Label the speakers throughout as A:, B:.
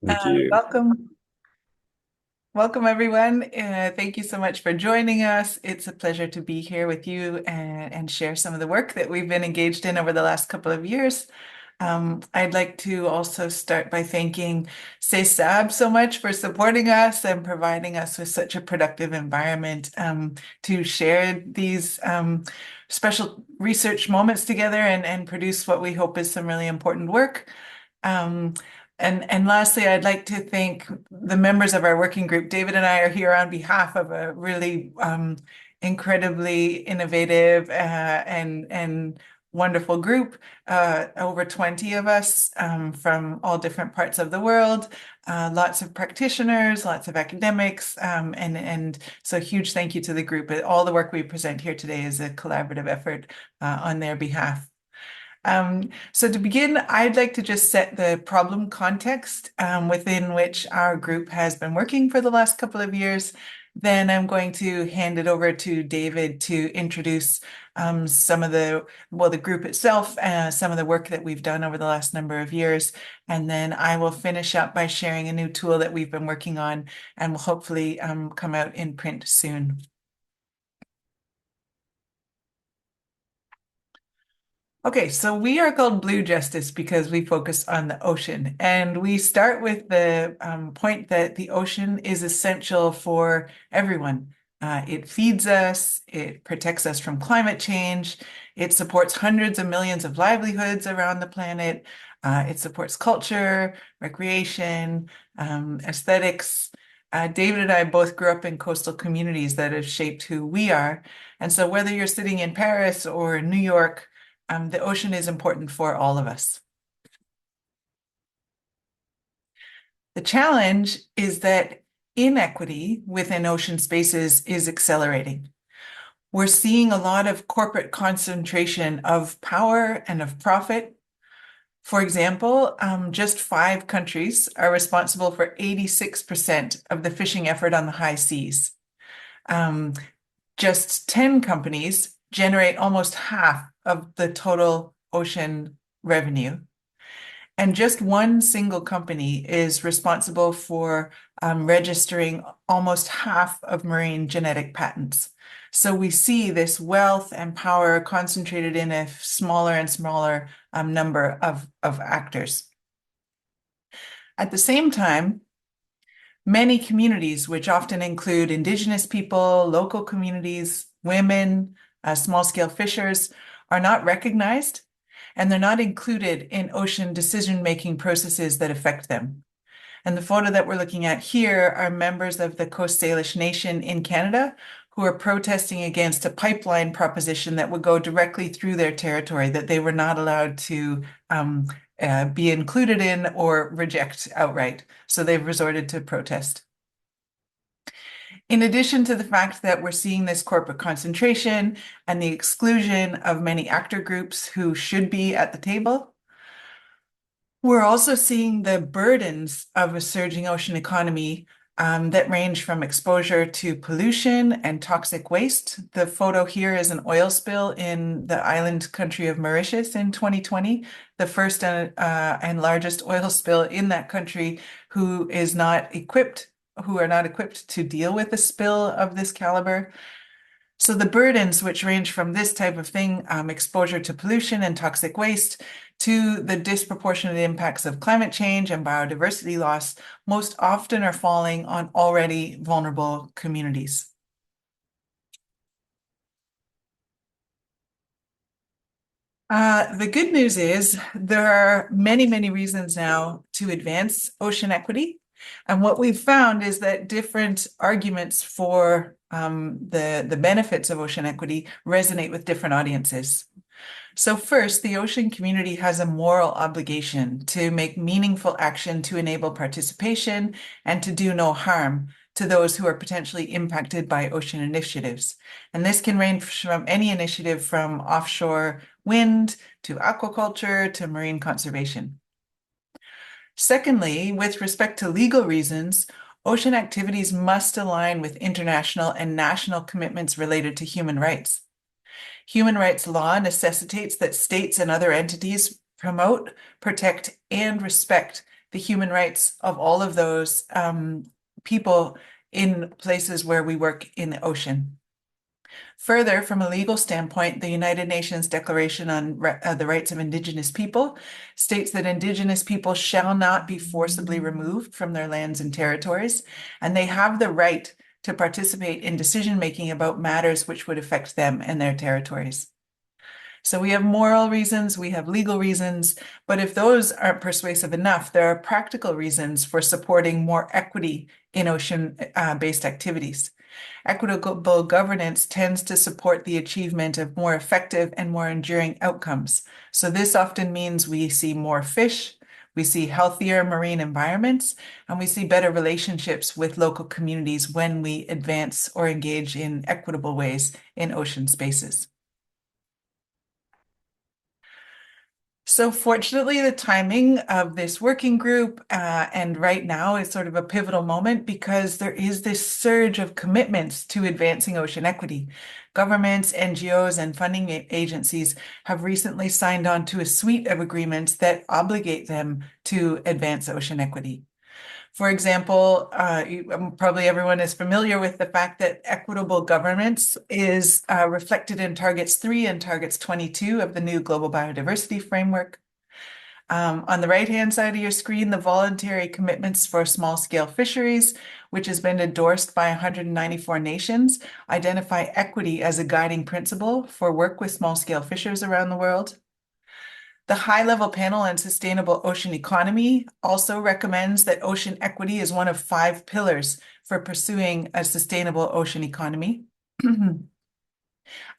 A: Thank you.
B: Welcome. Welcome, everyone. Thank you so much for joining us. It's a pleasure to be here with you and share some of the work that we've been engaged in over the last couple of years. I'd like to also start by thanking CESAB so much for supporting us and providing us with such a productive environment to share these special research moments together and produce what we hope is some really important work. Um, and lastly, I'd like to thank the members of our working group. David and I are here on behalf of a really incredibly innovative and wonderful group, over 20 of us from all different parts of the world, lots of practitioners, lots of academics, and so huge thank you to the group. All the work we present here today is a collaborative effort on their behalf. So to begin, I'd like to just set the problem context within which our group has been working for the last couple of years. Then I'm going to hand it over to David to introduce some of the group itself, some of the work that we've done over the last number of years. And then I will finish up by sharing a new tool that we've been working on and will hopefully come out in print soon. Okay, so we are called Blue Justice because we focus on the ocean. And we start with the point that the ocean is essential for everyone. It feeds us, it protects us from climate change, it supports hundreds of millions of livelihoods around the planet, it supports culture, recreation, aesthetics. David and I both grew up in coastal communities that have shaped who we are. And so whether you're sitting in Paris or New York, the ocean is important for all of us. The challenge is that inequity within ocean spaces is accelerating. We're seeing a lot of corporate concentration of power and of profit. For example, just 5 countries are responsible for 86% of the fishing effort on the high seas. Um, just 10 companies generate almost half of the total ocean revenue. And just one single company is responsible for registering almost half of marine genetic patents. So we see this wealth and power concentrated in a smaller and smaller number of actors. At the same time, many communities, which often include Indigenous people, local communities, women, small-scale fishers, are not recognized, and they're not included in ocean decision-making processes that affect them. And the photo that we're looking at here are members of the Coast Salish Nation in Canada who are protesting against a pipeline proposition that would go directly through their territory that they were not allowed to be included in or reject outright. So they've resorted to protest. In addition to the fact that we're seeing this corporate concentration and the exclusion of many actor groups who should be at the table, we're also seeing the burdens of a surging ocean economy that range from exposure to pollution and toxic waste. The photo here is an oil spill in the island country of Mauritius in 2020, the first and largest oil spill in that country who are not equipped to deal with a spill of this caliber. So the burdens, which range from this type of thing, exposure to pollution and toxic waste, to the disproportionate impacts of climate change and biodiversity loss, most often are falling on already vulnerable communities. The good news is there are many, many reasons now to advance ocean equity. And what we've found is that different arguments for the benefits of ocean equity resonate with different audiences. So first, the ocean community has a moral obligation to make meaningful action to enable participation and to do no harm to those who are potentially impacted by ocean initiatives. And this can range from any initiative from offshore wind to aquaculture to marine conservation. Secondly, with respect to legal reasons, ocean activities must align with international and national commitments related to human rights. Human rights law necessitates that states and other entities promote, protect, and respect the human rights of all of those people in places where we work in the ocean. Further, from a legal standpoint, the United Nations Declaration on the Rights of Indigenous People states that Indigenous people shall not be forcibly removed from their lands and territories, and they have the right to participate in decision-making about matters which would affect them and their territories. So we have moral reasons, we have legal reasons, but if those aren't persuasive enough, there are practical reasons for supporting more equity in ocean-based activities. Equitable governance tends to support the achievement of more effective and more enduring outcomes. So this often means we see more fish, we see healthier marine environments, and we see better relationships with local communities when we advance or engage in equitable ways in ocean spaces. So fortunately, the timing of this working group and right now is sort of a pivotal moment because there is this surge of commitments to advancing ocean equity. Governments, NGOs, and funding agencies have recently signed on to a suite of agreements that obligate them to advance ocean equity. For example, probably everyone is familiar with the fact that equitable governance is reflected in Targets 3 and Targets 22 of the new Global Biodiversity Framework. On the right-hand side of your screen, the voluntary commitments for small-scale fisheries, which has been endorsed by 194 nations, identify equity as a guiding principle for work with small-scale fishers around the world. The high-level panel on sustainable ocean economy also recommends that ocean equity is one of 5 pillars for pursuing a sustainable ocean economy.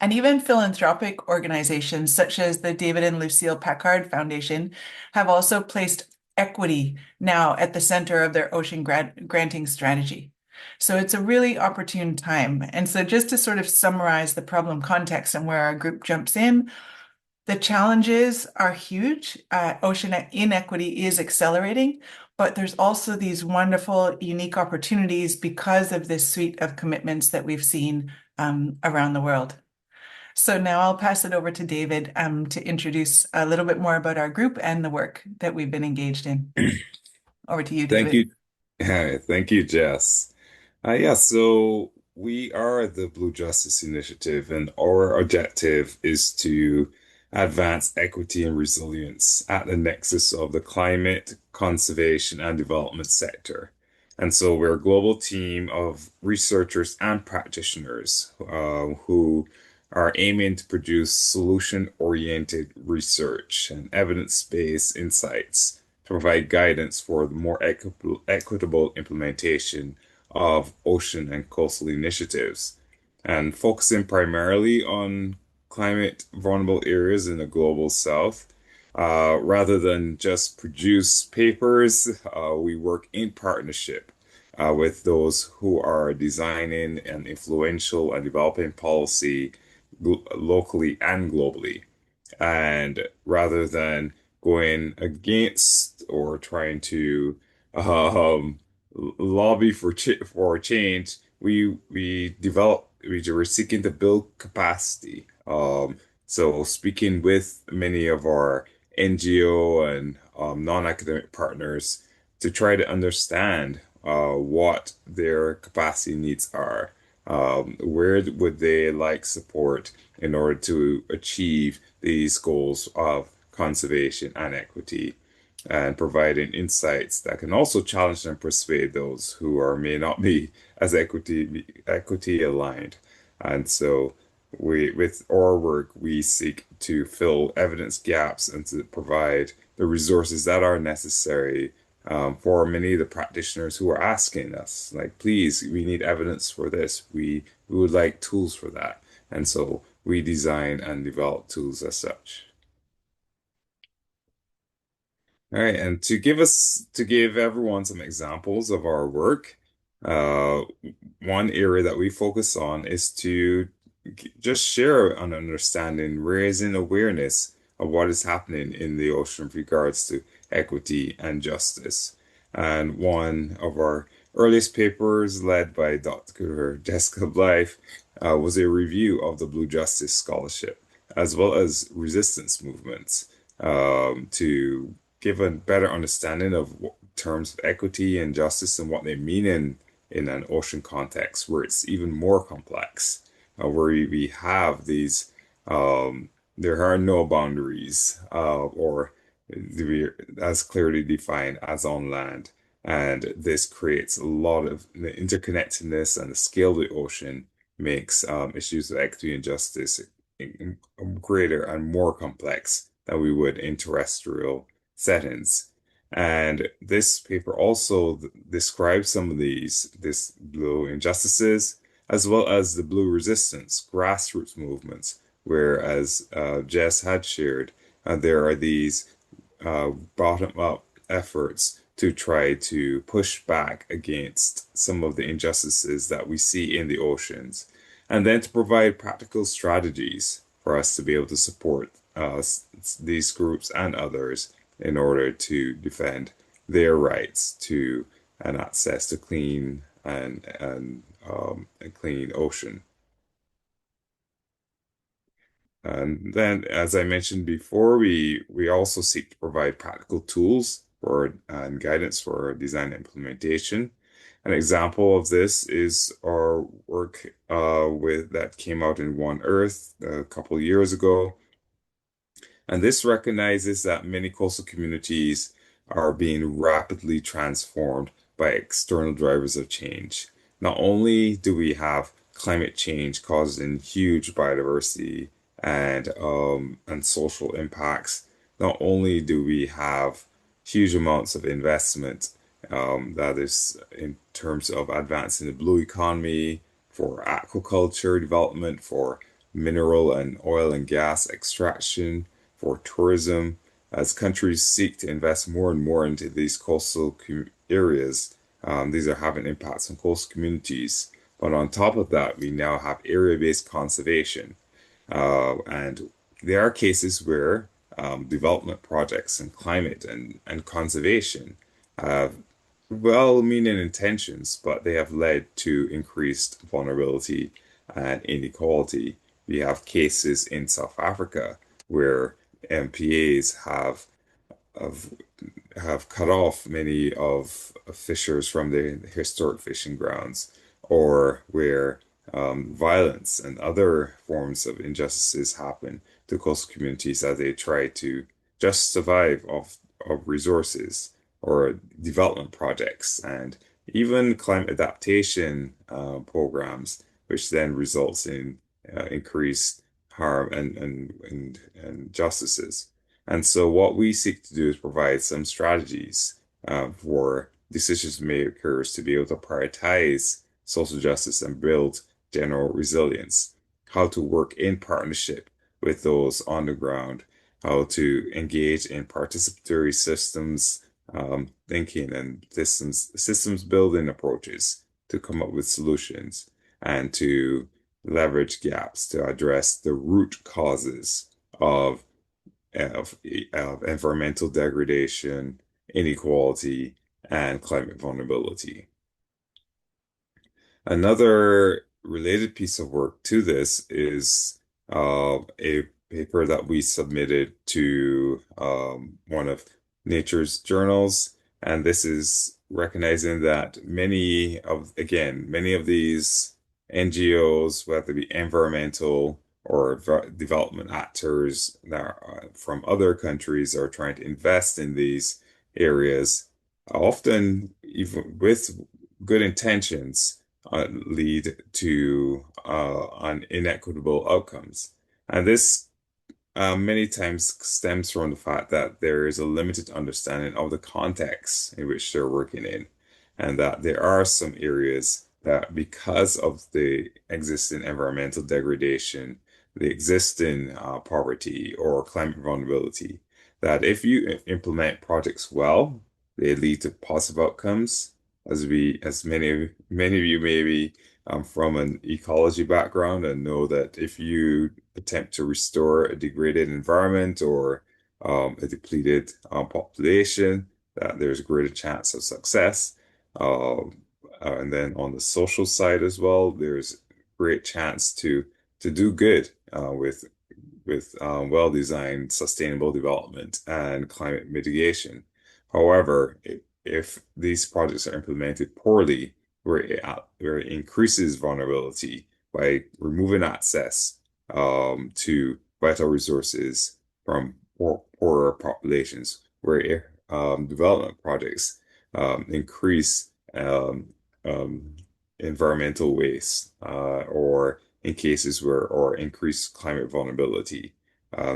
B: And even philanthropic organizations such as the David and Lucille Packard Foundation have also placed equity now at the center of their ocean granting strategy. So it's a really opportune time. And so just to sort of summarize the problem context and where our group jumps in, the challenges are huge. Ocean inequity is accelerating, but there's also these wonderful, unique opportunities because of this suite of commitments that we've seen around the world. So now I'll pass it over to David to introduce a little bit more about our group and the work that we've been engaged in. Over to you,
A: Thank
B: David.
A: you. Thank you, Jess. Yeah, so we are the Blue Justice Initiative, and our objective is to advance equity and resilience at the nexus of the climate, conservation, and development sector. And so we're a global team of researchers and practitioners who are aiming to produce solution-oriented research and evidence-based insights to provide guidance for the more equitable implementation of ocean and coastal initiatives, and focusing primarily on climate vulnerable areas in the global south. Rather than just produce papers, we work in partnership with those who are designing and influential and developing policy locally and globally. And rather than going against or trying to um, lobby for change, we're seeking to build capacity. So speaking with many of our NGO and non-academic partners to try to understand what their capacity needs are. Where would they like support in order to achieve these goals of conservation and equity, and providing insights that can also challenge and persuade those who are may not be as equity aligned. And so with our work, we seek to fill evidence gaps and to provide the resources that are necessary for many of the practitioners who are asking us, like, please, we need evidence for this. We would like tools for that. And so we design and develop tools as such. All right, and to give everyone some examples of our work, uh, one area that we focus on is to just share an understanding, raising awareness of what is happening in the ocean with regards to equity and justice. And one of our earliest papers, led by Dr. Jessica Blythe, was a review of the Blue Justice Scholarship, as well as resistance movements, to give a better understanding of terms of equity and justice and what they mean in an ocean context, where it's even more complex, where we have these, there are no boundaries, or as clearly defined as on land. And this creates a lot of the interconnectedness, and the scale of the ocean makes issues of equity and justice greater and more complex than we would in terrestrial settings. And this paper also describes some of this blue injustices, as well as the blue resistance, grassroots movements, where, as Jess had shared, there are these bottom-up efforts to try to push back against some of the injustices that we see in the oceans, and then to provide practical strategies for us to be able to support these groups and others in order to defend their rights to and access to clean and a clean ocean. And then, as I mentioned before, we also seek to provide practical tools for and guidance for design implementation. An example of this is our work with that came out in One Earth a couple years ago, and this recognizes that many coastal communities are being rapidly transformed by external drivers of change. Not only do we have climate change causing huge biodiversity and social impacts, not only do we have huge amounts of investment that is in terms of advancing the blue economy, for aquaculture development, for mineral and oil and gas extraction, for tourism, as countries seek to invest more and more into these coastal areas. These are having impacts on coastal communities. But on top of that, we now have area-based conservation. And there are cases where development projects and climate and conservation have well-meaning intentions, but they have led to increased vulnerability and inequality. We have cases in South Africa where MPAs have have cut off many of fishers from the historic fishing grounds, or where violence and other forms of injustices happen to coastal communities as they try to just survive of resources or development projects, and even climate adaptation programs, which then results in increased harm and justices. And so what we seek to do is provide some strategies for decision makers to be able to prioritize social justice and build general resilience, how to work in partnership with those on the ground, how to engage in participatory systems thinking and systems building approaches to come up with solutions, and to leverage gaps to address the root causes of of environmental degradation, inequality, and climate vulnerability. Another related piece of work to this is a paper that we submitted to one of Nature's journals, and this is recognizing that many of these NGOs, whether it be environmental or development actors that are from other countries, are trying to invest in these areas, often even with good intentions lead to inequitable outcomes. And this many times stems from the fact that there is a limited understanding of the context in which they're working in, and that there are some areas that, because of the existing environmental degradation, the existing poverty or climate vulnerability, that if you implement projects well, they lead to positive outcomes. As many of you may be from an ecology background and know that if you attempt to restore a degraded environment or a depleted population, that there's a greater chance of success. And then on the social side as well, there's great chance to do good with well-designed sustainable development and climate mitigation. However, if these projects are implemented poorly, where it increases vulnerability by removing access to vital resources from poorer populations, where development projects increase um, environmental waste or in cases where or increase climate vulnerability.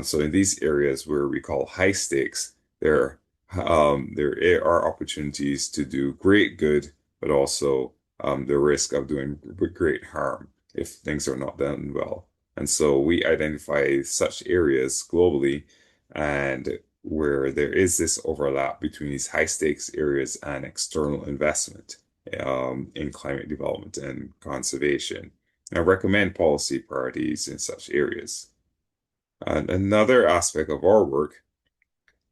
A: So in these areas where we call high stakes, there are opportunities to do great good, but also the risk of doing great harm if things are not done well. And so we identify such areas globally and where there is this overlap between these high stakes areas and external investment in climate development and conservation. I recommend policy priorities in such areas. And another aspect of our work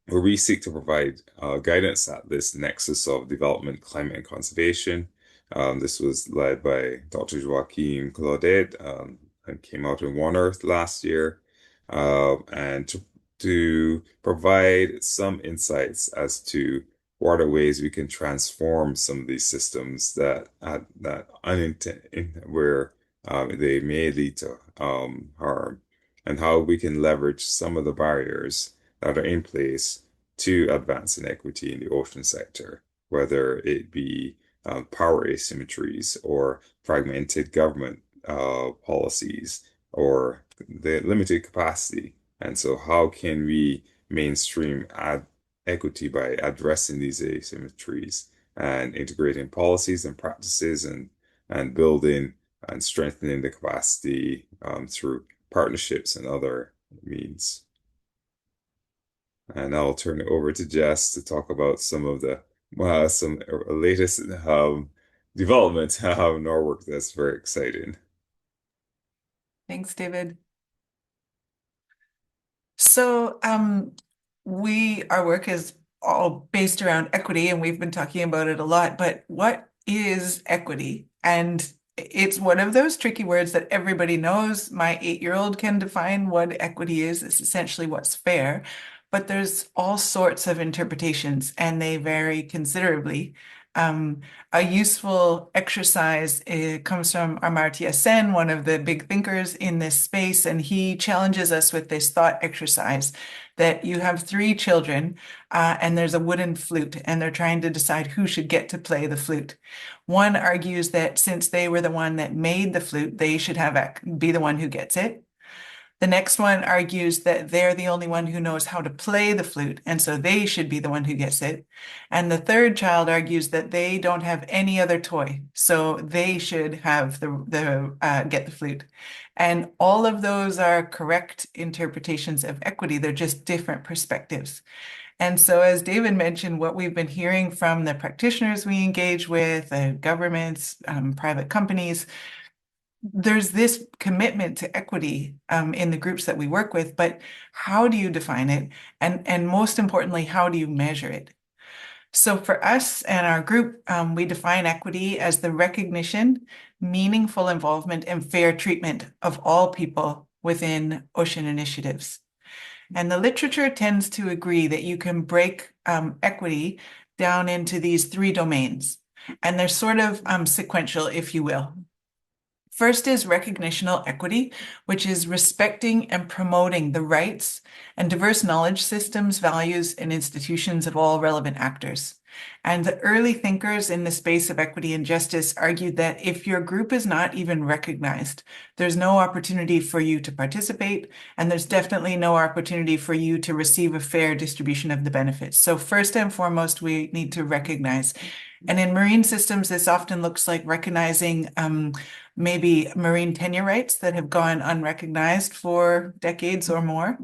A: where we seek to provide guidance at this nexus of development, climate, and conservation. This was led by Dr. Joachim Claudette and came out in One Earth last year, and to provide some insights as to what are ways we can transform some of these systems that unintended where they may lead to harm, and how we can leverage some of the barriers that are in place to advance inequity in the ocean sector, whether it be power asymmetries or fragmented government policies or the limited capacity. And so, how can we mainstream equity by addressing these asymmetries and integrating policies and practices and building and strengthening the capacity through partnerships and other means? And I'll turn it over to Jess to talk about some of the some latest development in our work that's very exciting.
B: Thanks, David. So our work is all based around equity, and we've been talking about it a lot, but what is equity? And it's one of those tricky words that everybody knows. My 8-year-old can define what equity is. It's essentially what's fair, but there's all sorts of interpretations, and they vary considerably. A useful exercise comes from Amartya Sen, one of the big thinkers in this space, and he challenges us with this thought exercise that you have 3 children and there's a wooden flute, and they're trying to decide who should get to play the flute. One argues that since they were the one that made the flute, they should be the one who gets it. The next one argues that they're the only one who knows how to play the flute, and so they should be the one who gets it. And the third child argues that they don't have any other toy, so they should have get the flute. And all of those are correct interpretations of equity. They're just different perspectives. And so, as David mentioned, what we've been hearing from the practitioners we engage with, governments, private companies, there's this commitment to equity in the groups that we work with, but how do you define it? And most importantly, how do you measure it? So for us and our group, we define equity as the recognition, meaningful involvement, and fair treatment of all people within ocean initiatives. And the literature tends to agree that you can break equity down into these 3 domains, and they're sort of sequential, if you will. First is recognitional equity, which is respecting and promoting the rights and diverse knowledge systems, values, and institutions of all relevant actors. And the early thinkers in the space of equity and justice argued that if your group is not even recognized, there's no opportunity for you to participate, and there's definitely no opportunity for you to receive a fair distribution of the benefits. So first and foremost, we need to recognize. And in marine systems, this often looks like recognizing maybe marine tenure rights that have gone unrecognized for decades or more.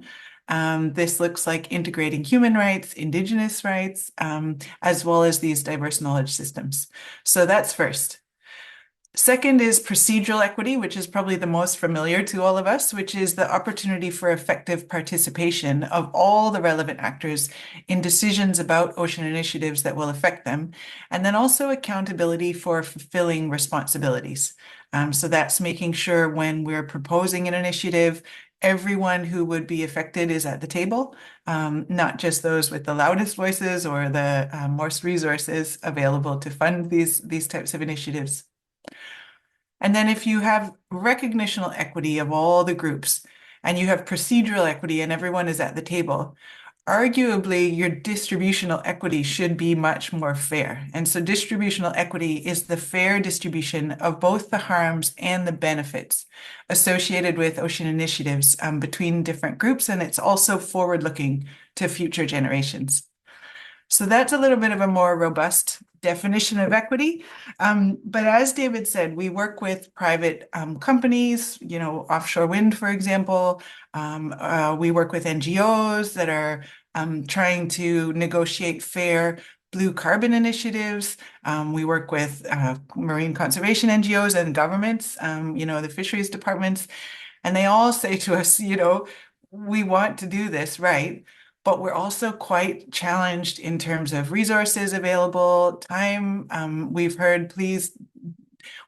B: This looks like integrating human rights, indigenous rights, as well as these diverse knowledge systems. So that's first. Second is procedural equity, which is probably the most familiar to all of us, which is the opportunity for effective participation of all the relevant actors in decisions about ocean initiatives that will affect them, and then also accountability for fulfilling responsibilities. So that's making sure when we're proposing an initiative, everyone who would be affected is at the table, not just those with the loudest voices or the most resources available to fund these types of initiatives. And then if you have recognitional equity of all the groups and you have procedural equity and everyone is at the table, arguably your distributional equity should be much more fair. And so distributional equity is the fair distribution of both the harms and the benefits associated with ocean initiatives between different groups. And it's also forward-looking to future generations. So that's a little bit of a more robust definition of equity. But as David said, we work with private companies, offshore wind, for example. We work with NGOs that are trying to negotiate fair blue carbon initiatives. We work with marine conservation NGOs and governments, the fisheries departments. And they all say to us, we want to do this, right? But we're also quite challenged in terms of resources available, time. We've heard, please,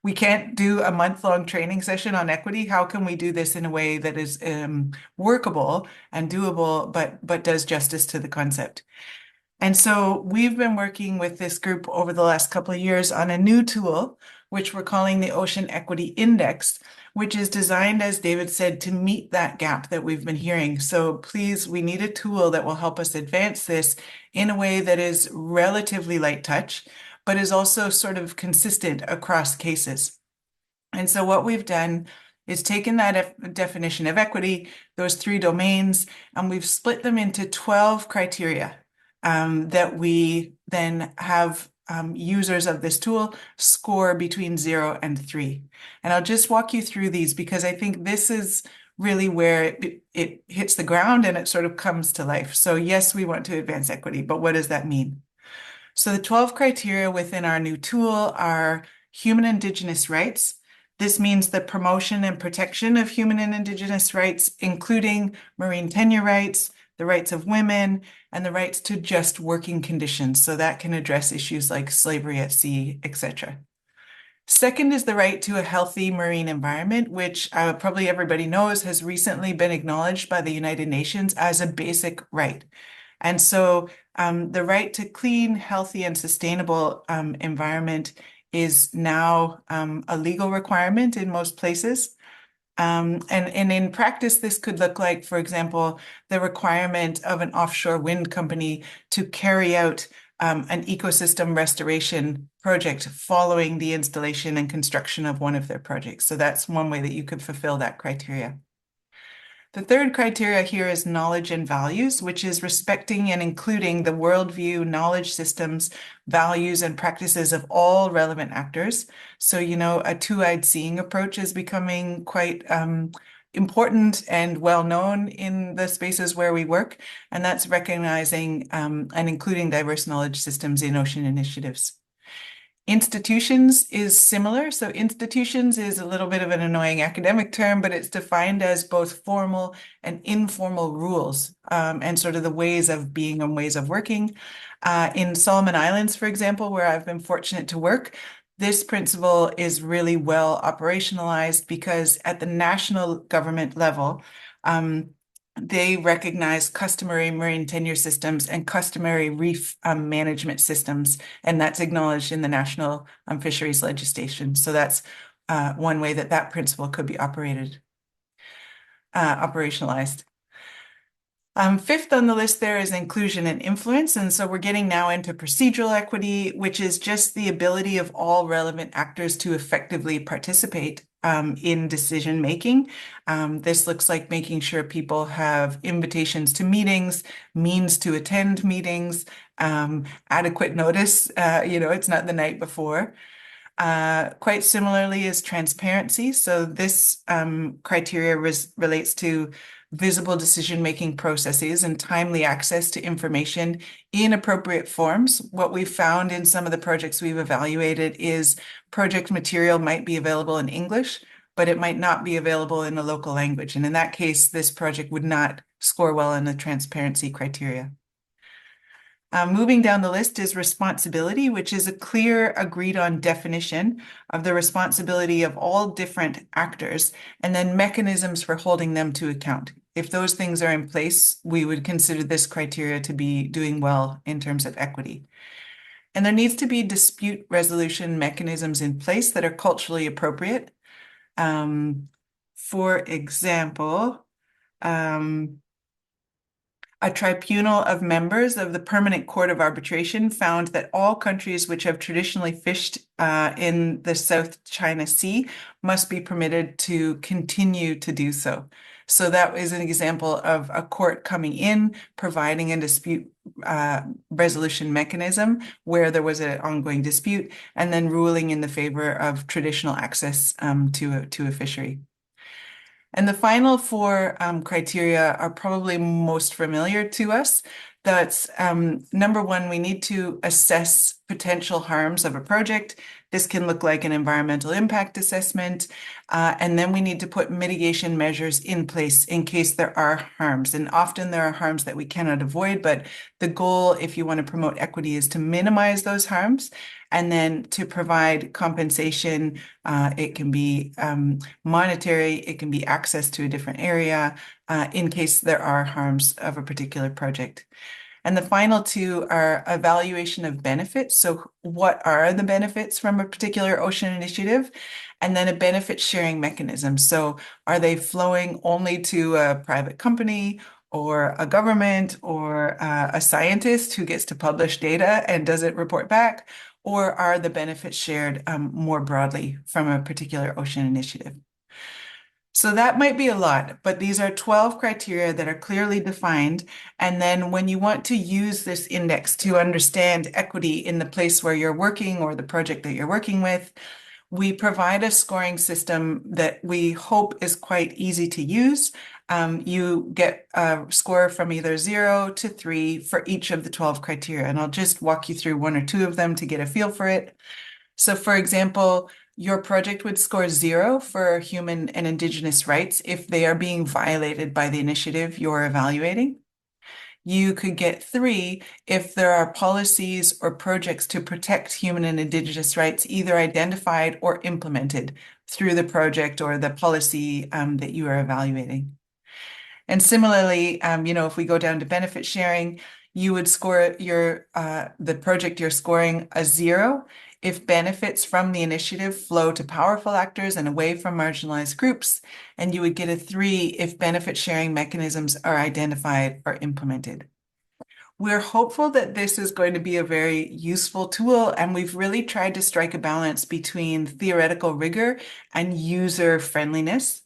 B: we can't do a month-long training session on equity. How can we do this in a way that is workable and doable, but does justice to the concept? And so we've been working with this group over the last couple of years on a new tool, which we're calling the Ocean Equity Index, which is designed, as David said, to meet that gap that we've been hearing. So please, we need a tool that will help us advance this in a way that is relatively light touch, but is also sort of consistent across cases. And so what we've done is taken that definition of equity, those 3 domains, and we've split them into 12 criteria that we then have users of this tool score between 0 and 3. And I'll just walk you through these because I think this is really where it hits the ground and it sort of comes to life. So yes, we want to advance equity, but what does that mean? So the 12 criteria within our new tool are human Indigenous rights. This means the promotion and protection of human and Indigenous rights, including marine tenure rights, the rights of women, and the rights to just working conditions. So that can address issues like slavery at sea, etc. Second is the right to a healthy marine environment, which probably everybody knows has recently been acknowledged by the United Nations as a basic right. And so the right to clean, healthy, and sustainable environment is now a legal requirement in most places. And in practice, this could look like, for example, the requirement of an offshore wind company to carry out an ecosystem restoration project following the installation and construction of one of their projects. So that's one way that you could fulfill that criteria. The third criteria here is knowledge and values, which is respecting and including the worldview, knowledge systems, values, and practices of all relevant actors. So, a two-eyed seeing approach is becoming quite important and well known in the spaces where we work, and that's recognizing and including diverse knowledge systems in ocean initiatives. Institutions is similar. So institutions is a little bit of an annoying academic term, but it's defined as both formal and informal rules and sort of the ways of being and ways of working. In Solomon Islands, for example, where I've been fortunate to work, this principle is really well operationalized because at the national government level, they recognize customary marine tenure systems and customary reef management systems, and that's acknowledged in the national fisheries legislation. So that's one way that that principle could be operationalized. Fifth on the list there is inclusion and influence. And so we're getting now into procedural equity, which is just the ability of all relevant actors to effectively participate in decision making. This looks like making sure people have invitations to meetings, means to attend meetings, adequate notice, it's not the night before. Quite similarly is transparency. So this criteria relates to visible decision-making processes and timely access to information in appropriate forms. What we've found in some of the projects we've evaluated is project material might be available in English, but it might not be available in a local language. And in that case, this project would not score well in the transparency criteria. Moving down the list is responsibility, which is a clear, agreed on definition of the responsibility of all different actors, and then mechanisms for holding them to account. If those things are in place, we would consider this criteria to be doing well in terms of equity. And there needs to be dispute resolution mechanisms in place that are culturally appropriate. For example, a tribunal of members of the Permanent Court of Arbitration found that all countries which have traditionally fished in the South China Sea must be permitted to continue to do so. So that is an example of a court coming in, providing a dispute resolution mechanism where there was an ongoing dispute, and then ruling in the favor of traditional access to a fishery. And the final four criteria are probably most familiar to us. That's number one, we need to assess potential harms of a project. This can look like an environmental impact assessment. And then we need to put mitigation measures in place in case there are harms. And often there are harms that we cannot avoid, but the goal, if you want to promote equity, is to minimize those harms and then to provide compensation. It can be monetary, it can be access to a different area in case there are harms of a particular project. And the final two are evaluation of benefits. So what are the benefits from a particular ocean initiative? And then a benefit sharing mechanism. So are they flowing only to a private company or a government or a scientist who gets to publish data and does it report back? Or are the benefits shared more broadly from a particular ocean initiative? So that might be a lot, but these are 12 criteria that are clearly defined. And then when you want to use this index to understand equity in the place where you're working or the project that you're working with, we provide a scoring system that we hope is quite easy to use. You get a score from either 0 to 3 for each of the 12 criteria. And I'll just walk you through one or two of them to get a feel for it. So for example, your project would score 0 for human and indigenous rights if they are being violated by the initiative you're evaluating. You could get 3 if there are policies or projects to protect human and indigenous rights either identified or implemented through the project or the policy that you are evaluating. And similarly, if we go down to benefit sharing, you would score the project you're scoring a 0 if benefits from the initiative flow to powerful actors and away from marginalized groups, and you would get a 3 if benefit sharing mechanisms are identified or implemented. We're hopeful that this is going to be a very useful tool, and we've really tried to strike a balance between theoretical rigor and user friendliness.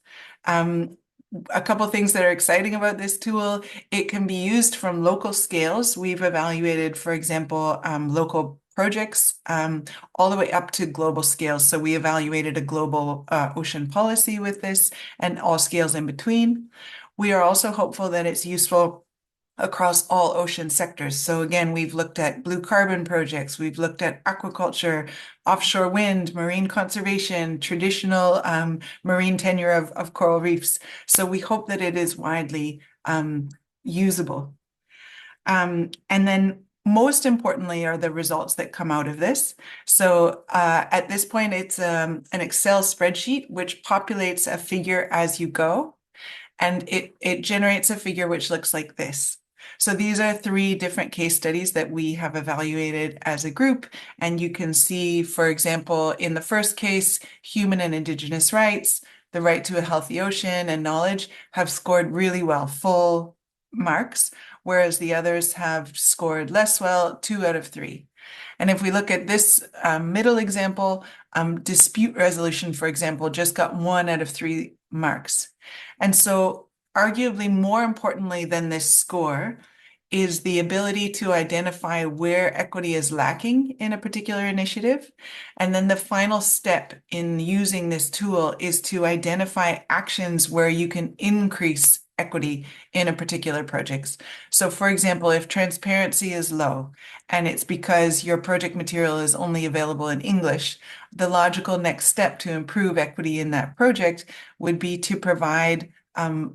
B: A couple things that are exciting about this tool, it can be used from local scales. We've evaluated, for example, local projects all the way up to global scales. So we evaluated a global ocean policy with this and all scales in between. We are also hopeful that it's useful across all ocean sectors. So again, we've looked at blue carbon projects, we've looked at aquaculture, offshore wind, marine conservation, traditional marine tenure of coral reefs. So we hope that it is widely usable. And then most importantly are the results that come out of this. So at this point, it's an Excel spreadsheet which populates a figure as you go. And it generates a figure which looks like this. So these are 3 different case studies that we have evaluated as a group. And you can see, for example, in the first case, human and indigenous rights, the right to a healthy ocean and knowledge have scored really well, full marks, whereas the others have scored less well, 2 out of 3. And if we look at this middle example, dispute resolution, for example, just got 1 out of 3 marks. And so arguably more importantly than this score is the ability to identify where equity is lacking in a particular initiative. And then the final step in using this tool is to identify actions where you can increase equity in a particular project. So for example, if transparency is low and it's because your project material is only available in English, the logical next step to improve equity in that project would be to provide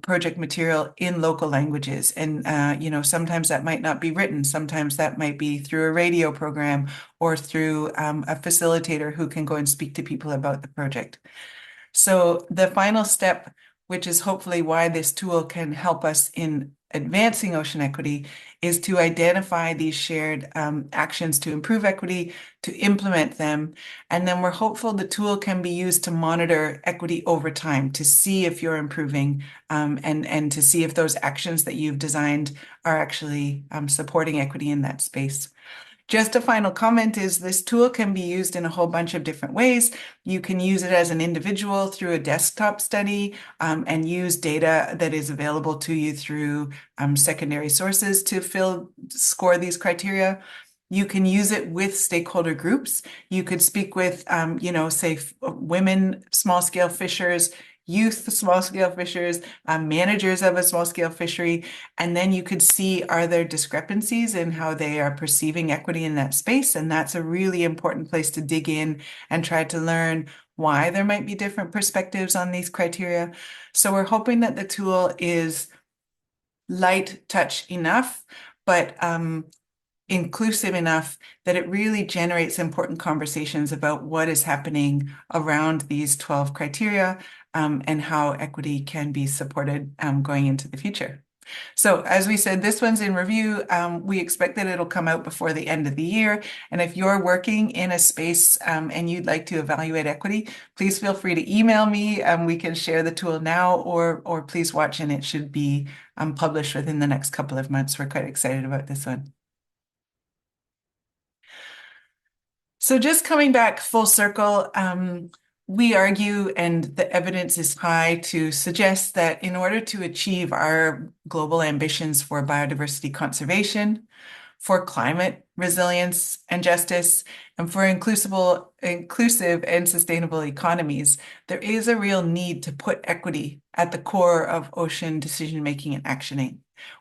B: project material in local languages. And, sometimes that might not be written. Sometimes that might be through a radio program or through a facilitator who can go and speak to people about the project. So the final step, which is hopefully why this tool can help us in advancing ocean equity, is to identify these shared actions to improve equity, to implement them. And then we're hopeful the tool can be used to monitor equity over time, to see if you're improving and to see if those actions that you've designed are actually supporting equity in that space. Just a final comment is this tool can be used in a whole bunch of different ways. You can use it as an individual through a desktop study and use data that is available to you through secondary sources to score these criteria. You can use it with stakeholder groups. You could speak with, say, women, small-scale fishers, youth small-scale fishers, managers of a small-scale fishery, and then you could see, are there discrepancies in how they are perceiving equity in that space? And that's a really important place to dig in and try to learn why there might be different perspectives on these criteria. So we're hoping that the tool is light touch enough, but inclusive enough that it really generates important conversations about what is happening around these 12 criteria and how equity can be supported going into the future. So as we said, this one's in review. We expect that it'll come out before the end of the year. And if you're working in a space and you'd like to evaluate equity, please feel free to email me. We can share the tool now, or please watch, and it should be published within the next couple of months. We're quite excited about this one. So just coming back full circle, we argue, and the evidence is high to suggest that in order to achieve our global ambitions for biodiversity conservation, for climate resilience and justice, and for inclusive and sustainable economies, there is a real need to put equity at the core of ocean decision-making and actioning.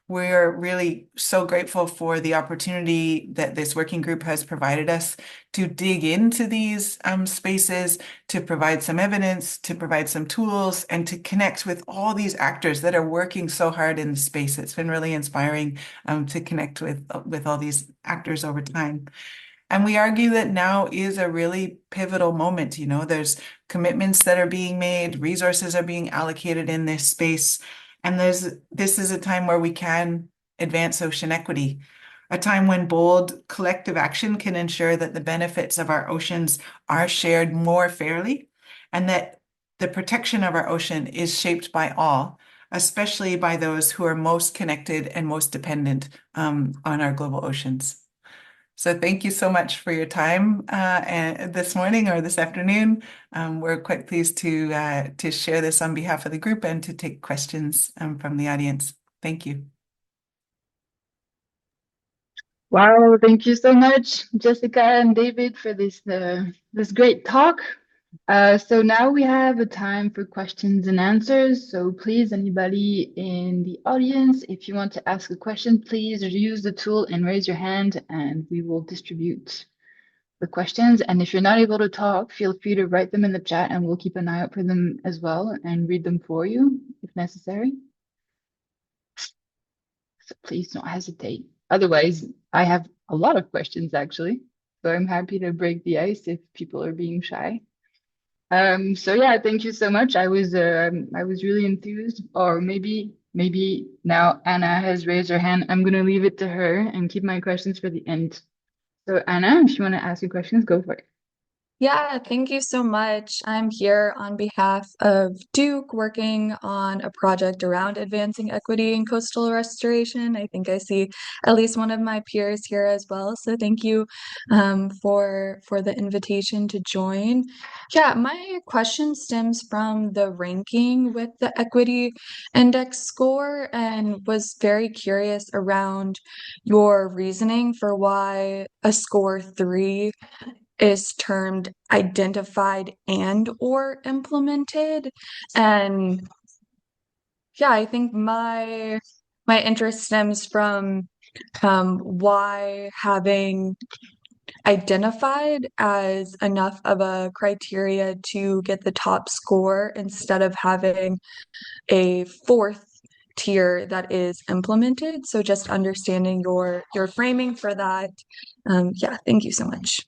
B: We're really so grateful for the opportunity that this working group has provided us to dig into these spaces, to provide some evidence, to provide some tools, and to connect with all these actors that are working so hard in the space. It's been really inspiring to connect with all these actors over time. And we argue that now is a really pivotal moment. There's commitments that are being made, resources are being allocated in this space. And this is a time where we can advance ocean equity, a time when bold collective action can ensure that the benefits of our oceans are shared more fairly, and that the protection of our ocean is shaped by all, especially by those who are most connected and most dependent on our global oceans. So thank you so much for your time this morning or this afternoon. We're quite pleased to share this on behalf of the group and to take questions from the audience. Thank you.
C: Wow, thank you so much, Jessica and David, for this great talk. So now we have a time for questions and answers. So please, anybody in the audience, if you want to ask a question, please use the tool and raise your hand, and we will distribute the questions. And if you're not able to talk, feel free to write them in the chat, and we'll keep an eye out for them as well and read them for you if necessary. So please don't hesitate. Otherwise, I have a lot of questions actually, so I'm happy to break the ice if people are being shy. So yeah, thank you so much. I was really enthused. Or maybe now Anna has raised her hand. I'm gonna leave it to her and keep my questions for the end. So Anna, if you want to ask your questions, go for it.
D: Yeah, thank you so much. I'm here on behalf of Duke working on a project around advancing equity in coastal restoration. I think I see at least one of my peers here as well. So thank you for the invitation to join. Yeah, my question stems from the ranking with the equity index score and was very curious around your reasoning for why a score 3 is termed identified and or implemented. And yeah, I think my interest stems from why having identified as enough of a criteria to get the top score instead of having a fourth tier that is implemented. So just understanding your framing for that. Yeah, thank you so much.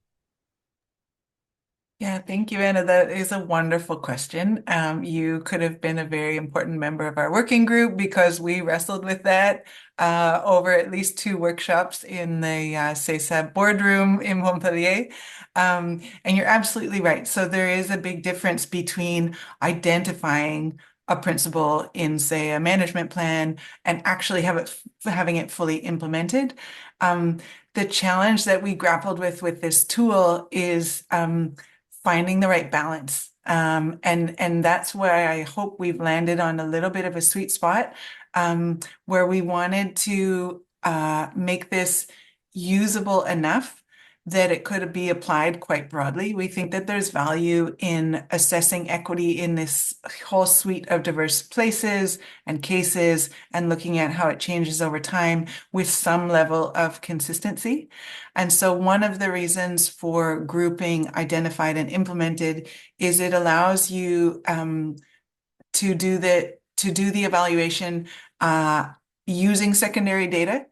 B: Yeah, thank you, Anna. That is a wonderful question. You could have been a very important member of our working group because we wrestled with that over at least 2 workshops in the Cesab boardroom in Montpellier. And you're absolutely right. So there is a big difference between identifying a principle in, say, a management plan and actually having it fully implemented. The challenge that we grappled with this tool is finding the right balance. And that's where I hope we've landed on a little bit of a sweet spot, where we wanted to make this usable enough that it could be applied quite broadly. We think that there's value in assessing equity in this whole suite of diverse places and cases and looking at how it changes over time with some level of consistency. And so one of the reasons for grouping identified and implemented is it allows you to do the evaluation using secondary data.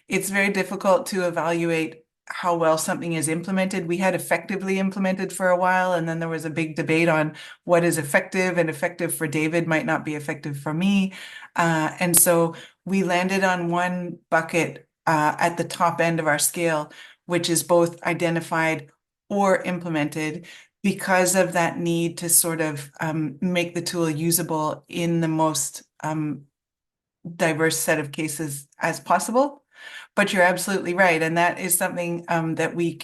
B: It's very difficult to evaluate how well something is implemented. We had effectively implemented for a while, and then there was a big debate on what is effective, and effective for David might not be effective for me. And so we landed on one bucket at the top end of our scale, which is both identified or implemented, because of that need to sort of make the tool usable in the most diverse set of cases as possible. But you're absolutely right, and that is something that we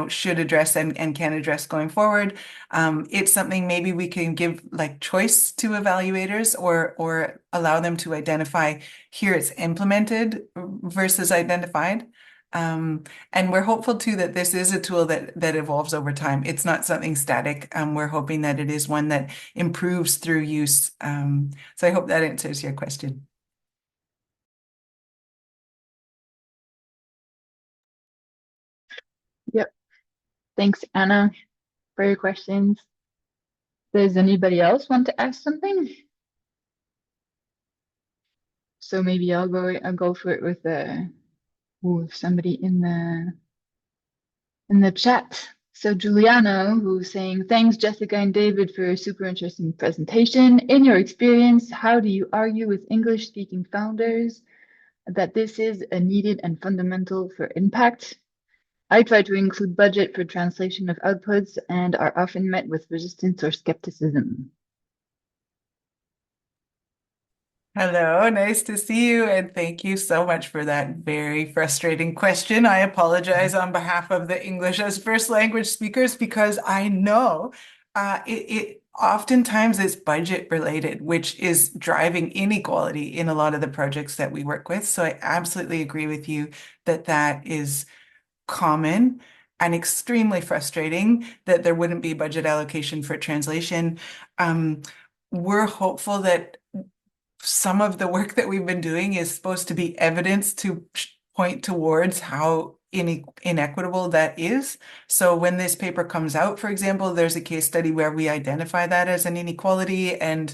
B: should address and can address going forward. It's something maybe we can give like choice to evaluators or allow them to identify here it's implemented versus identified. And we're hopeful too that this is a tool that evolves over time. It's not something static. We're hoping that it is one that improves through use. So I hope that answers your question.
C: Yep. Thanks, Anna, for your questions. Does anybody else want to ask something? So maybe I'll go for it with somebody in the chat. So Giuliano, who's saying, thanks, Jessica and David, for a super interesting presentation. In your experience, how do you argue with English-speaking founders that this is a needed and fundamental for impact? I try to include budget for translation of outputs and are often met with resistance or skepticism.
B: Hello, nice to see you, and thank you so much for that very frustrating question. I apologize on behalf of the English as first language speakers because I know it oftentimes is budget related, which is driving inequality in a lot of the projects that we work with. So I absolutely agree with you that that is common and extremely frustrating that there wouldn't be budget allocation for translation. We're hopeful that some of the work that we've been doing is supposed to be evidence to point towards how inequitable that is. So when this paper comes out, for example, there's a case study where we identify that as an inequality. And,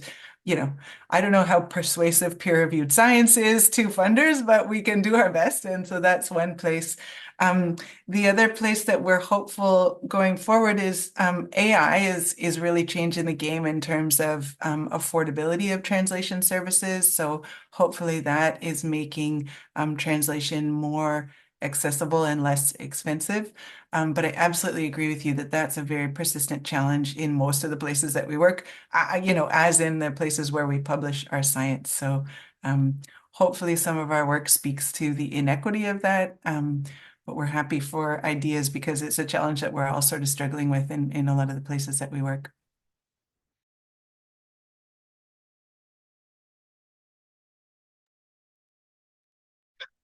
B: I don't know how persuasive peer-reviewed science is to funders, but we can do our best. And so that's one place. The other place that we're hopeful going forward is AI is really changing the game in terms of affordability of translation services. So hopefully that is making translation more accessible and less expensive. But I absolutely agree with you that that's a very persistent challenge in most of the places that we work, as in the places where we publish our science. So hopefully some of our work speaks to the inequity of that. But we're happy for ideas because it's a challenge that we're all sort of struggling with in a lot of the places that we work.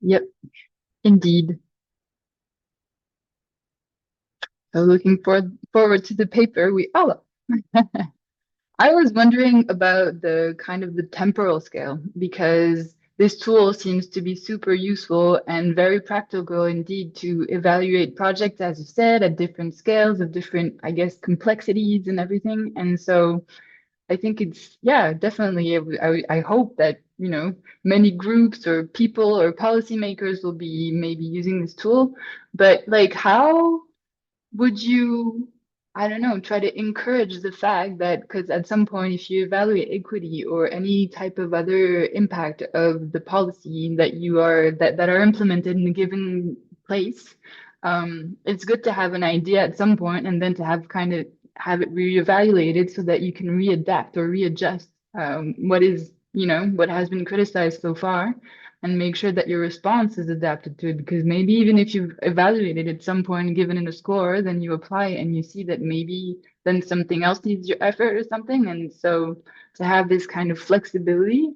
C: Yep, indeed. So looking forward to the paper. I was wondering about the kind of the temporal scale, because this tool seems to be super useful and very practical indeed to evaluate projects, as you said, at different scales, of different, I guess, complexities and everything. And so I think it's, yeah, definitely. I hope that, many groups or people or policymakers will be maybe using this tool. But like, how would you, I don't know, try to encourage the fact that, because at some point, if you evaluate equity or any type of other impact of the policy that are implemented in a given place, it's good to have an idea at some point and then to have it reevaluated so that you can readapt or readjust what has been criticized so far and make sure that your response is adapted to it. Because maybe even if you've evaluated at some point, given it a score, then you apply it and you see that maybe then something else needs your effort or something. And so to have this kind of flexibility,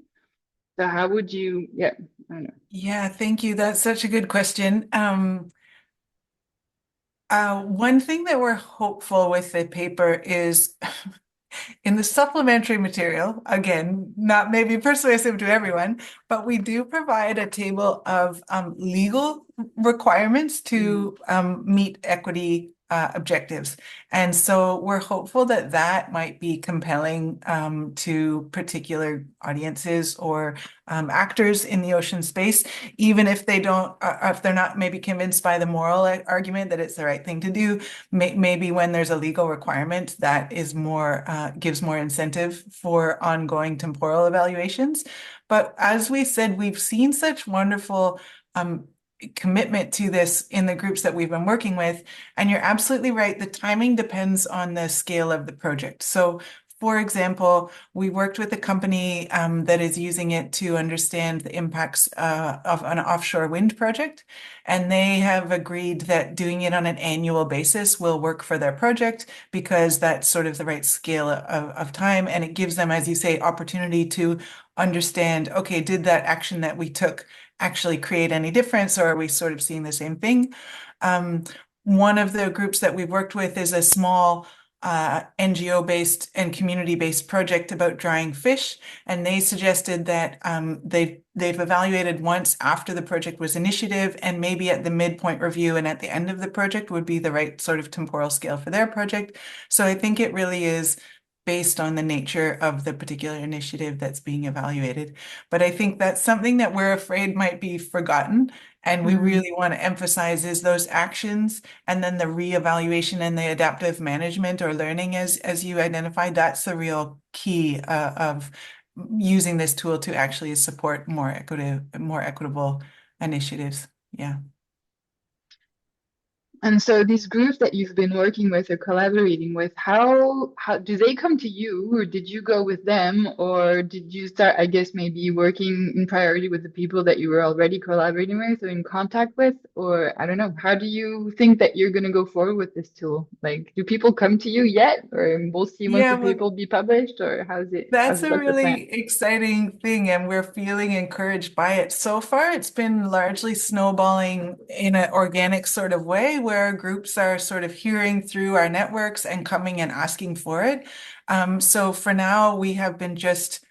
C: so how would you, yeah, I don't know.
B: Yeah, thank you. That's such a good question. One thing that we're hopeful with the paper is in the supplementary material, again, not maybe persuasive to everyone, but we do provide a table of legal requirements to meet equity objectives. And so we're hopeful that that might be compelling to particular audiences or actors in the ocean space, even if they don't, if they're not maybe convinced by the moral argument that it's the right thing to do. Maybe when there's a legal requirement that is more gives more incentive for ongoing temporal evaluations. But as we said, we've seen such wonderful commitment to this in the groups that we've been working with. And you're absolutely right. The timing depends on the scale of the project. So for example, we worked with a company that is using it to understand the impacts of an offshore wind project. And they have agreed that doing it on an annual basis will work for their project because that's sort of the right scale of time. And it gives them, as you say, opportunity to understand, okay, did that action that we took actually create any difference, or are we sort of seeing the same thing? One of the groups that we've worked with is a small NGO-based and community-based project about drying fish, and they suggested that they've evaluated once after the project was initiative, and maybe at the midpoint review and at the end of the project would be the right sort of temporal scale for their project. So I think it really is based on the nature of the particular initiative that's being evaluated. But I think that's something that we're afraid might be forgotten. And we really want to emphasize is those actions and then the reevaluation and the adaptive management or learning as you identified, that's the real key of using this tool to actually support more equitable initiatives. Yeah.
C: And so these groups that you've been working with or collaborating with, how do they come to you, or did you go with them, or did you start, I guess, maybe working in priority with the people that you were already collaborating with or in contact with? Or I don't know, how do you think that you're going to go forward with this tool? Like, do people come to you yet, or we'll see once
B: Yeah,
C: the paper will be published, or how's
B: that's a
C: what's the plan?
B: really exciting thing, and we're feeling encouraged by it. So far, it's been largely snowballing in an organic sort of way where groups are sort of hearing through our networks and coming and asking for it. So for now, we have been just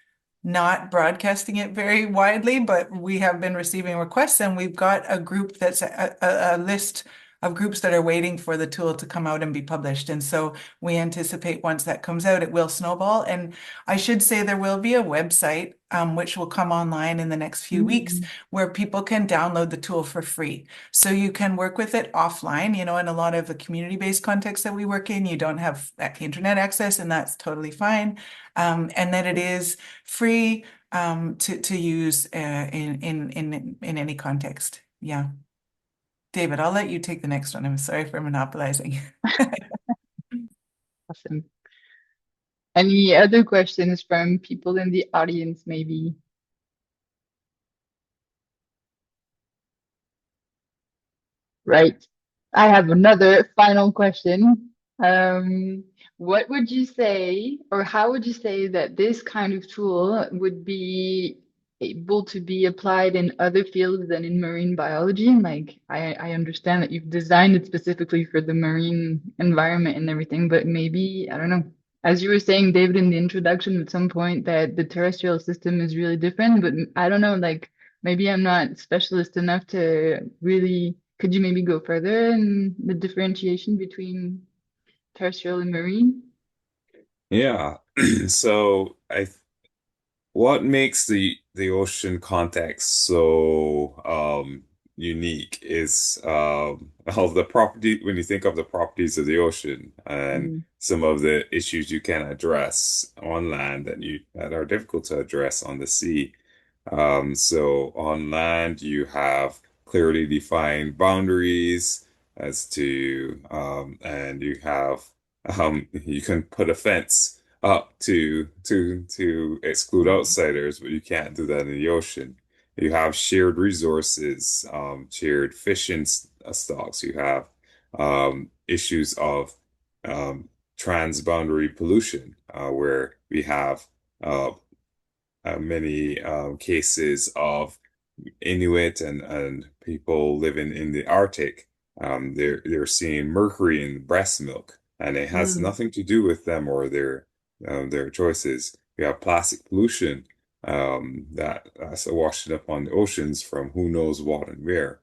B: not broadcasting it very widely, but we have been receiving requests, and we've got a group that's a list of groups that are waiting for the tool to come out and be published. And so we anticipate once that comes out, it will snowball. And I should say there will be a website which will come online in the next few weeks where people can download the tool for free. So you can work with it offline, in a lot of the community-based context that we work in, you don't have that internet access, and that's totally fine. And that it is free to use in any context. Yeah. David, I'll let you take the next one. I'm sorry for monopolizing.
C: Awesome. Any other questions from people in the audience, maybe? Right. I have another final question. What would you say, or how would you say that this kind of tool would be able to be applied in other fields than in marine biology? Like, I understand that you've designed it specifically for the marine environment and everything, but maybe, I don't know, as you were saying, David, in the introduction at some point, that the terrestrial system is really different, but I don't know, like, maybe I'm not specialist enough to really, could you maybe go further in the differentiation between terrestrial and marine?
A: Yeah. So what makes the ocean context so unique is all the property when you think of the properties of the ocean and
C: Mm,
A: some of the issues you can address on land that are difficult to address on the sea. So on land, you have clearly defined boundaries as to, and you can put a fence up to exclude
C: mm,
A: outsiders, but you can't do that in the ocean. You have shared resources, shared fishing stocks. You have issues of transboundary pollution, where we have uh, many cases of Inuit and people living in the Arctic. They're seeing mercury in breast milk, and it has
C: mm.
A: nothing to do with them or their choices. We have plastic pollution that's washing up on the oceans from who knows what and where.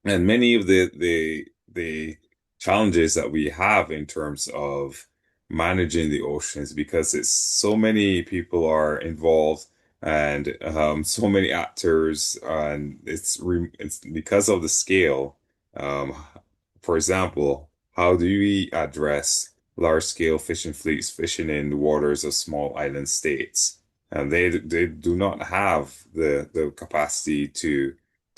A: And many of the challenges that we have in terms of managing the oceans because it's so many people are involved and so many actors and it's because of the scale. Um, for example, how do we address large scale fishing fleets fishing in the waters of small island states? And they do not have the capacity to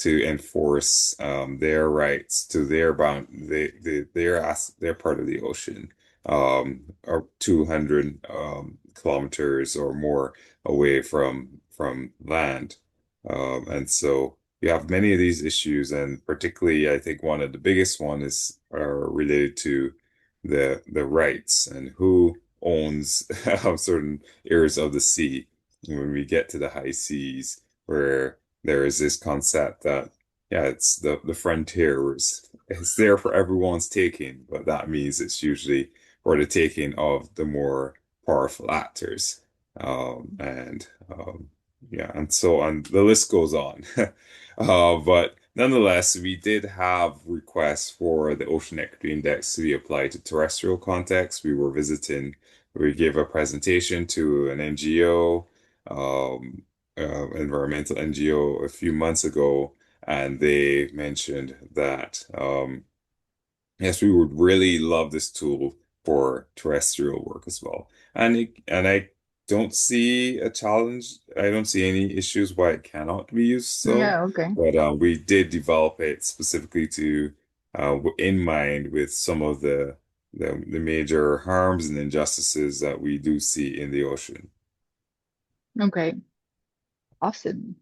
A: enforce their rights to their bound they're part of the ocean or 200 kilometers or more away from land and so you have many of these issues and particularly I think one of the biggest one is related to the rights and who owns certain areas of the sea when we get to the high seas where there is this concept that yeah, it's the frontier where it's there for everyone's taking, but that means it's usually for the taking of the more powerful actors. And yeah, and so on. The list goes on. But nonetheless, we did have requests for the Ocean Equity Index to be applied to terrestrial context. We gave a presentation to an NGO, environmental NGO, a few months ago, and they mentioned that yes, we would really love this tool for terrestrial work as well. And I don't see a challenge. I don't see any issues why it cannot be used so.
C: Yeah, okay.
A: But we did develop it specifically to in mind with some of the major harms and injustices that we do see in the ocean.
C: Okay. Awesome.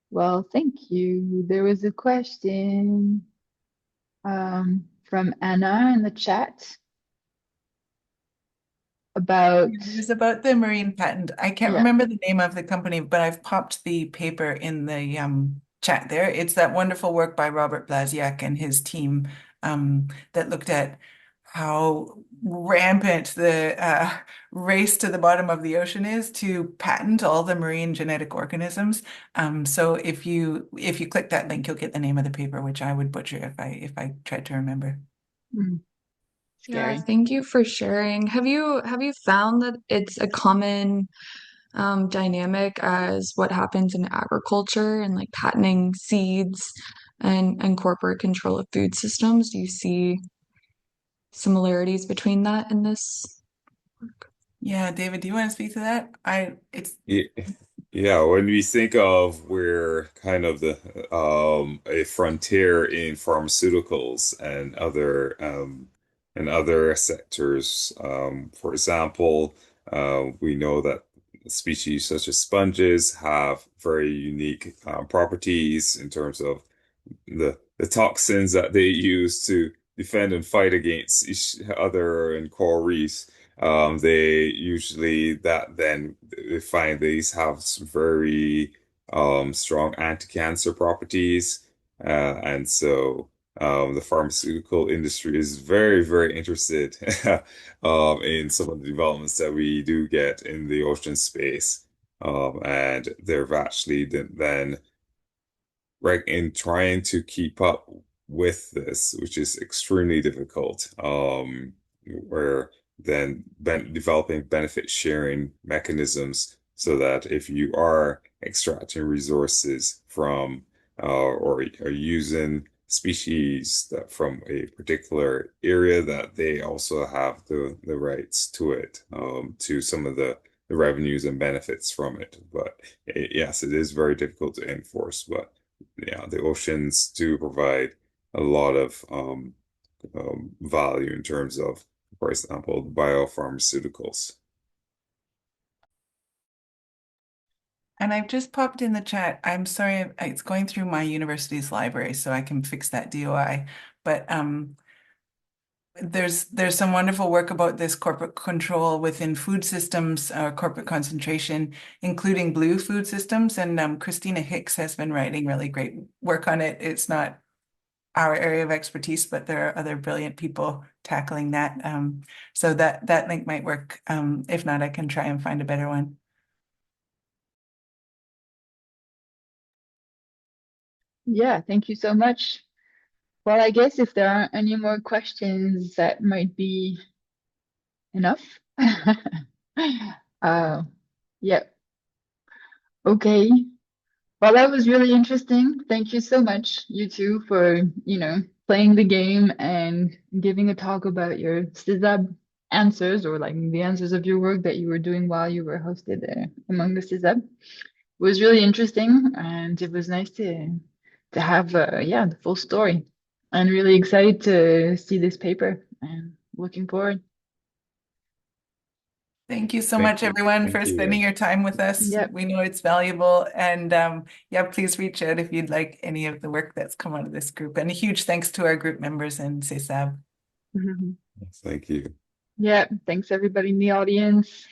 C: Well, thank you. There was a question from Anna in the chat about,
B: It was about the marine patent. I can't
C: yeah.
B: remember the name of the company, but I've popped the paper in the chat there. It's that wonderful work by Robert Blasiak and his team that looked at how rampant the race to the bottom of the ocean is to patent all the marine genetic organisms. So if you click that link, you'll get the name of the paper, which I would butcher if I tried to remember.
C: Mm,
D: Yeah,
C: scary.
D: thank you for sharing. Have you found that it's a common dynamic as what happens in agriculture and like patenting seeds and corporate control of food systems? Do you see similarities between that and this work?
B: Yeah, David, do you want to speak to that? It's
A: Yeah, yeah, when we think of we're kind of the a frontier in pharmaceuticals and other sectors. For example, we know that species such as sponges have very unique properties in terms of the toxins that they use to defend and fight against each other in coral reefs. They usually that then they find these have some very strong anti-cancer properties, and so the pharmaceutical industry is very, very interested in some of the developments that we do get in the ocean space. And they've actually then right in trying to keep up with this, which is extremely difficult, where then developing benefit sharing mechanisms so that if you are extracting resources from or are using species that from a particular area, that they also have the rights to it, to some of the revenues and benefits from it. But yes, it is very difficult to enforce, but yeah, the oceans do provide a lot of value in terms of, for example, biopharmaceuticals.
B: And I've just popped in the chat. I'm sorry, it's going through my university's library, so I can fix that DOI. But there's some wonderful work about this corporate control within food systems, corporate concentration, including blue food systems. And Christina Hicks has been writing really great work on it. It's not our area of expertise, but there are other brilliant people tackling that. So that link might work. If not, I can try and find a better one.
C: Yeah, thank you so much. Well, I guess if there aren't any more questions, that might be enough. Yeah. Okay. Well, that was really interesting. Thank you so much, you two, for, playing the game and giving a talk about your CESAB answers, or like the answers of your work that you were doing while you were hosted among the CESAB. It was really interesting, and it was nice to have the full story. I'm really excited to see this paper and looking forward.
B: Thank you so
A: Thank
B: much,
A: you.
B: everyone, for
A: Thank
B: spending
A: you.
B: your time with us.
C: Yep.
B: We know it's valuable. And yeah, please reach out if you'd like any of the work that's come out of this group. And a huge thanks to our group members in CESAB.
C: Mhm.
A: Thank you.
C: Yeah, thanks everybody in the audience.